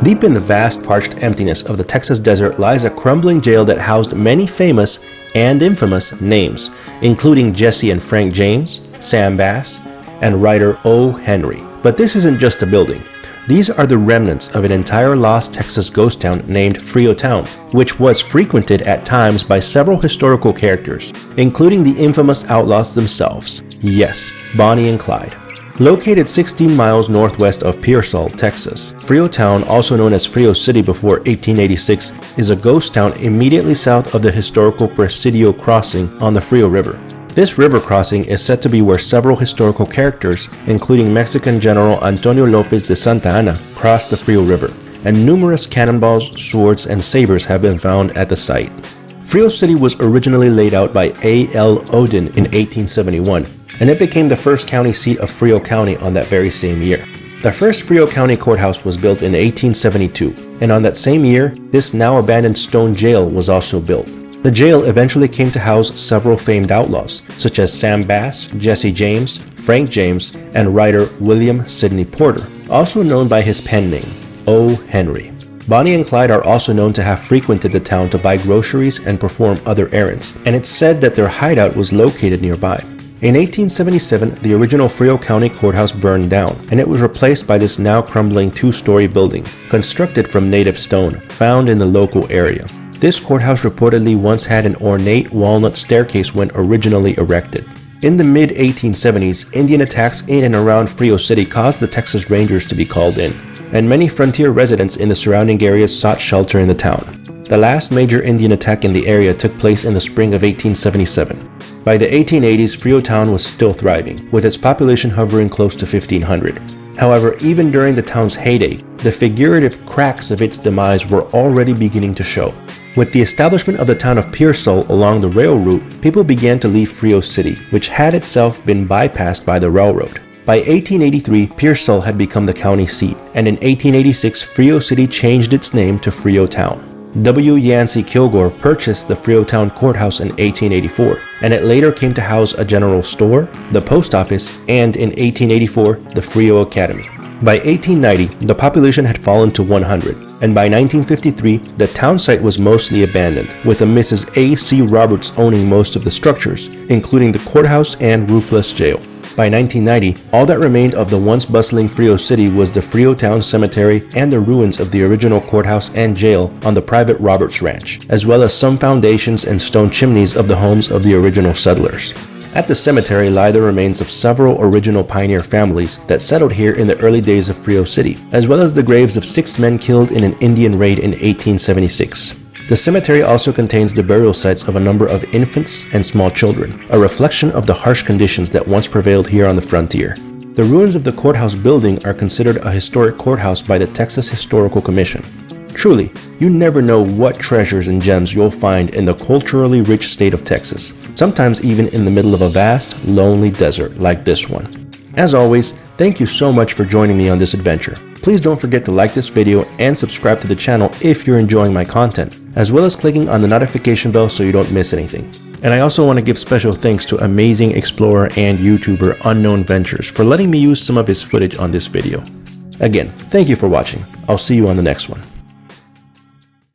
Deep in the vast parched emptiness of the Texas desert lies a crumbling jail that housed many famous and infamous names, including Jesse and Frank James, Sam Bass, and writer O. Henry. But this isn't just a building. These are the remnants of an entire lost Texas ghost town named Frio Town, which was frequented at times by several historical characters, including the infamous outlaws themselves. Yes, Bonnie and Clyde. Located 16 miles northwest of Pearsall, Texas, Frio Town, also known as Frio City before 1886, is a ghost town immediately south of the historical Presidio Crossing on the Frio River. This river crossing is said to be where several historical characters, including Mexican General Antonio Lopez de Santa Anna, crossed the Frio River, and numerous cannonballs, swords, and sabers have been found at the site. Frio City was originally laid out by A. L. Odin in 1871, and it became the first county seat of Frio County on that very same year. The first Frio County courthouse was built in 1872, and on that same year, this now abandoned stone jail was also built. The jail eventually came to house several famed outlaws, such as Sam Bass, Jesse James, Frank James, and writer William Sidney Porter, also known by his pen name, O. Henry. Bonnie and Clyde are also known to have frequented the town to buy groceries and perform other errands, and it's said that their hideout was located nearby. In 1877, the original Frio County Courthouse burned down, and it was replaced by this now crumbling two-story building, constructed from native stone, found in the local area. This courthouse reportedly once had an ornate walnut staircase when originally erected. In the mid-1870s, Indian attacks in and around Frio City caused the Texas Rangers to be called in, and many frontier residents in the surrounding areas sought shelter in the town. The last major Indian attack in the area took place in the spring of 1877. By the 1880s, Frio Town was still thriving, with its population hovering close to 1,500. However, even during the town's heyday, the figurative cracks of its demise were already beginning to show. With the establishment of the town of Pearsall along the rail route, people began to leave Frio City, which had itself been bypassed by the railroad. By 1883, Pearsall had become the county seat, and in 1886, Frio City changed its name to Frio Town. W. Yancey Kilgore purchased the Frio Town Courthouse in 1884, and it later came to house a general store, the post office, and in 1884, the Frio Academy. By 1890, the population had fallen to 100, and by 1953, the town site was mostly abandoned, with a Mrs. A. C. Roberts owning most of the structures, including the courthouse and roofless jail. By 1990, all that remained of the once bustling Frio City was the Frio Town Cemetery and the ruins of the original courthouse and jail on the private Roberts Ranch, as well as some foundations and stone chimneys of the homes of the original settlers. At the cemetery lie the remains of several original pioneer families that settled here in the early days of Frio City, as well as the graves of 6 men killed in an Indian raid in 1876. The cemetery also contains the burial sites of a number of infants and small children, a reflection of the harsh conditions that once prevailed here on the frontier. The ruins of the courthouse building are considered a historic courthouse by the Texas Historical Commission. Truly, you never know what treasures and gems you'll find in the culturally rich state of Texas, sometimes even in the middle of a vast, lonely desert like this one. As always, thank you so much for joining me on this adventure. Please don't forget to like this video and subscribe to the channel if you're enjoying my content, as well as clicking on the notification bell so you don't miss anything. And I also want to give special thanks to amazing explorer and YouTuber Unknown Ventures for letting me use some of his footage on this video. Again, thank you for watching. I'll see you on the next one.